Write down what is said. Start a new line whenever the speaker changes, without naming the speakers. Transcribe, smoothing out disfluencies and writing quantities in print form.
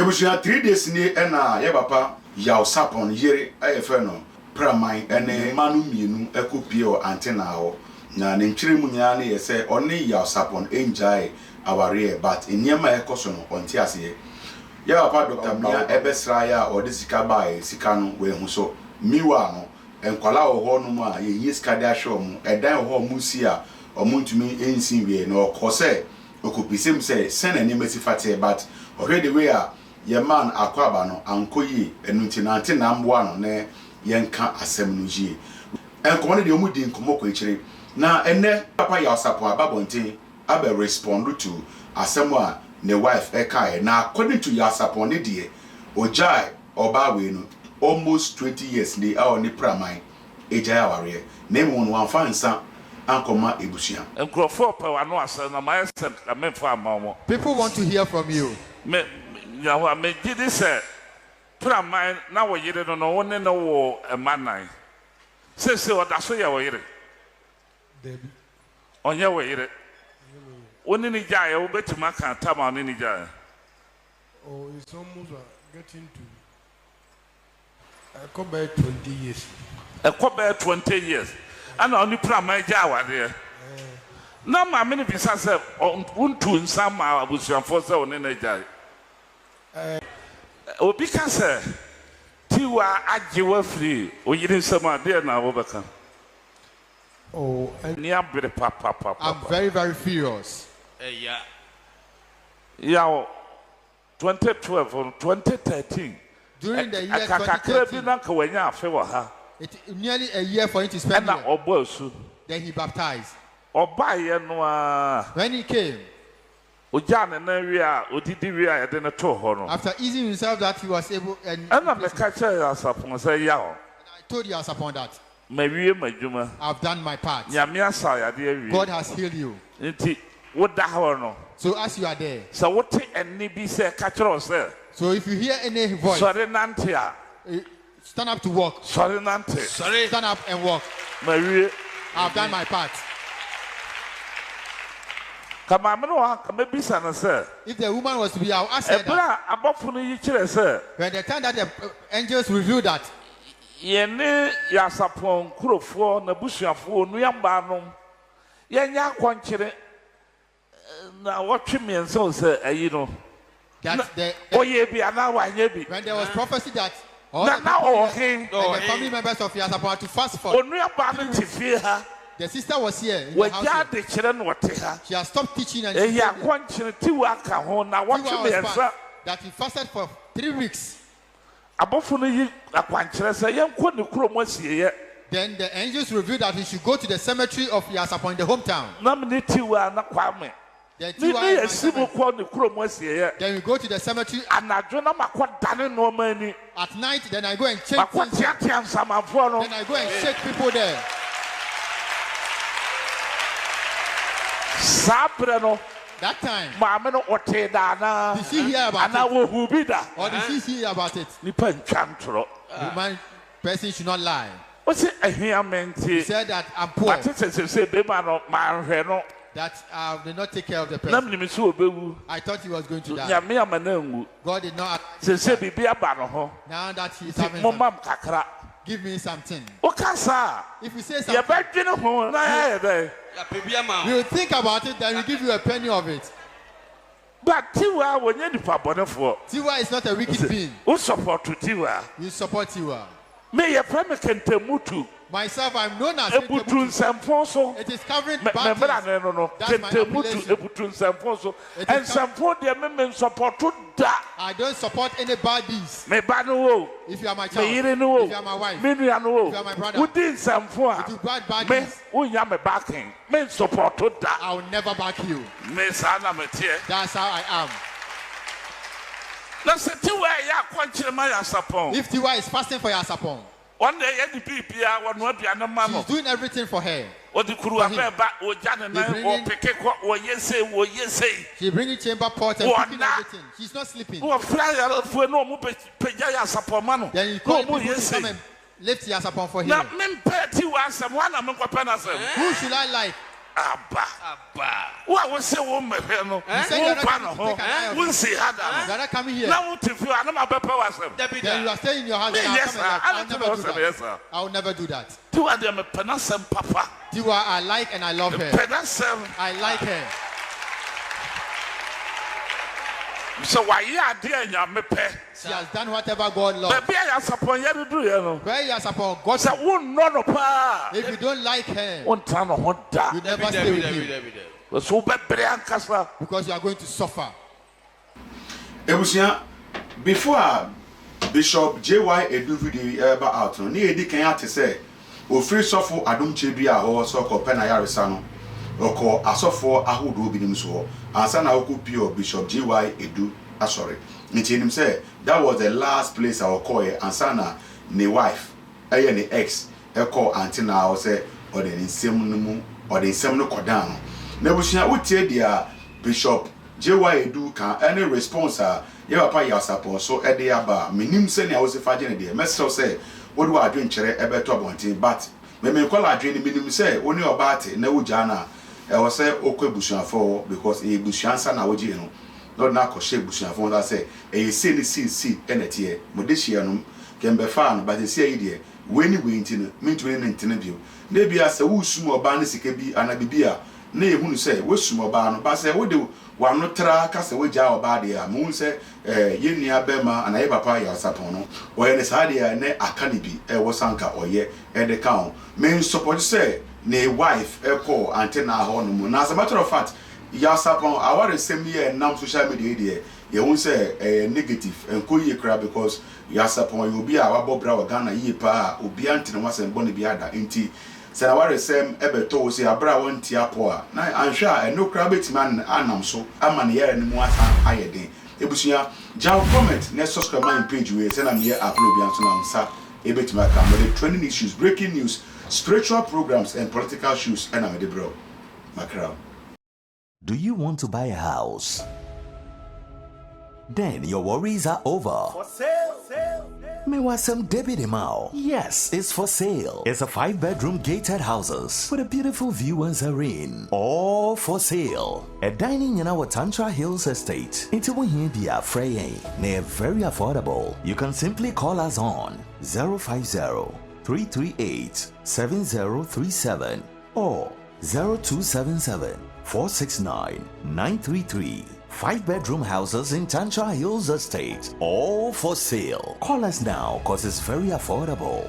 was 3 days ni ena ye papa yaw Sarpong yere ayefe no praman ene manu mienu ekopie o antenna ho na ne ntwire mu nya na ye se oni yaw Sarpong enjai aware but eniema ekoso no onti ase ye papa Dr. Mia ebesra ya odisika bae sika no we hu so miwa no enkwala ho no mu a ye yisika de ahwe mu edan ho mu si a omuntumi ensin wie no okose okupisem se sene ne mesifate but already we are your man akwaba no ankoyi enunti na ante na mboa no ne yenka asem no yie enkomo ne de omudi nkomo ko ekire na enne papa ya Sarpong ababonten abe respond to asem a ne wife ekae na according to ya Sarpong ne de ojai oba we no almost 20 years ni a oni praman ejai aware na emu no anfa nsa ankoma ebusia
enkrofo pa wa no asa na my sem amemfa amawo.
People want to hear from you.
Me ya me gidi se praman na wo yire no no woni no wo emanan se odaso ya wo yire
Debbie.
onye wo yire woni ni jaye wo betima kan tama oni ni jaye.
Oh, it's almost getting to I come back 20 years.
E ko be 20 years ana oni praman ja awade na ma me ni bisa se untu nsa ma abusuafo se oni na jaye obi ka se tiwa ajewa free oyiri nsama de na wo beka.
Oh,
I'm very, very furious.
Yeah, 2012 or 2013.
During the year 2013, nearly a year for him to spend here. Then he baptized. When he came, after easing himself that he was able, and I told you Sarpong that I've done my part. God has healed you. So as you are there, so if you hear any voice, stand up to walk. Stand up and walk. I've done my part. If the woman was to be, I'll ask her that. When the time that the angels revealed that,
Yene ya Sarpong kurofo na busuafo nuamba yenya kwankire na wotwe mienso se ayi no
that the
oye bi ana wanye bi
when there was prophecy that all
the
family members of Sarpong to fast for
onuamba no tifie ha
the sister was here in the house
de kire no wote ha
she has stopped teaching and
she ya kwankire tiwa ka ho na wotwe mienso
that he fasted for 3 weeks.
Then
the angels revealed that he should go to the cemetery of Sarpong in the hometown. Then we go to the cemetery. At night, then I go and check things. Then I go and shake people there. That time, did she hear about it? Or did she hear about it? The person should not lie. He said that I'm poor. That I did not take care of the person. I thought he was going to die. God did not. Now that he's having something, give me something. If you say something, we'll think about it, then we'll give you a penny of it.
But Tiwa
is not a wicked being.
Who support Tiwa?
You support Tiwa.
May a permanent Temutu.
Myself, I'm known as
Ebutun Samposo.
It is covering bad things.
And Sampo, the amendment support that.
I don't support any bad deeds.
May Bano,
if you are my child, if you are my wife, if you are my brother,
within Sampo,
bad deeds,
I'm backing. Men support that.
I will never back you.
That's
how I am. If Tiwa is fasting for Sarpong,
one day, she's
doing everything for her. She bringing chamber pot and cooking everything. She's not sleeping. Then you call people to come and lift Sarpong for him. Who should I like?
Abba. What was the woman? No, we'll see how that.
You are not coming here.
Now, if you are not my papa,
then you are staying in your house.
Yes, sir.
I will never do that.
Do I am a penasem papa?
Do I like and I love her?
Penasem.
I like her.
So why you are dear and you me pay?
She has done whatever God loves.
But I am supposed to do, you know.
Where you are supposed God
said, "Won't no pa."
If you don't like her,
one time on that,
you never stay with him.
So
because you are going to suffer.
Ebusia, before Bishop J.Y. Edu video ever out, no, ni edi kan ate say, ofiri sofo adom chebi a ho so ko pena yaresa no. Oko asofo ahodo binim so ansa na okupio Bishop J.Y. Edu asori. Nti enim say that was the last place I will call ansa na ne wife, eye ne ex, e call auntie na o say o de nsem no mu, o de nsem no kodan. Na bushia utie dia Bishop J.Y. Edu kan any response ye papa ya support so e de aba menim se ne a wo se faje ne de mesel say wo do adwen kire e beto abonten but me kwala adwen ne menim say woni obate na wugya na e wo say okwebusuafo because e busuansa na wogie no Lord na ko she busuafo that say e se ni si enete mo de hia no kembe fa no but se yi de weni wenti no mentuni ne ntene bio na bia se wo sum oba ne sika bi anabibia na ehunu say wo sum oba no ba say wo de wano tra ka se wo gya oba de a mo say ye nua bema anaye papa ya Sarpong no o ye ne saade ne akane bi e wo sanka oye e de kan men support say ne wife e call antenna ho no mo na as a matter of fact ya Sarpong our same year nam social media dey ye won say negative enko ye kra because ya Sarpong you be a wabobra wa Ghana ye pa obi antene wasem bone bi ada enti se na ware sem ebeto wo se abra won tia po a na anhwa eno kra betima anam so ama ne yere ne mu asa ayeden ebusuya jaw comment na subscribe my page we se na me upload bi anso na nsa ebetima ka mo trending issues, breaking news, spiritual programs and political issues and I'm the bro Macron.
Do you want to buy a house? Then your worries are over. For sale. Mewasem David Imao. Yes, it's for sale. It's a 5-bedroom gated houses with a beautiful view and serene. All for sale. A dining in our Tantra Hills estate. Into Wahibia Frey. They're very affordable. You can simply call us on 050-338-7037 or 0277-469-933. 5-bedroom houses in Tantra Hills Estate, all for sale. Call us now cause it's very affordable.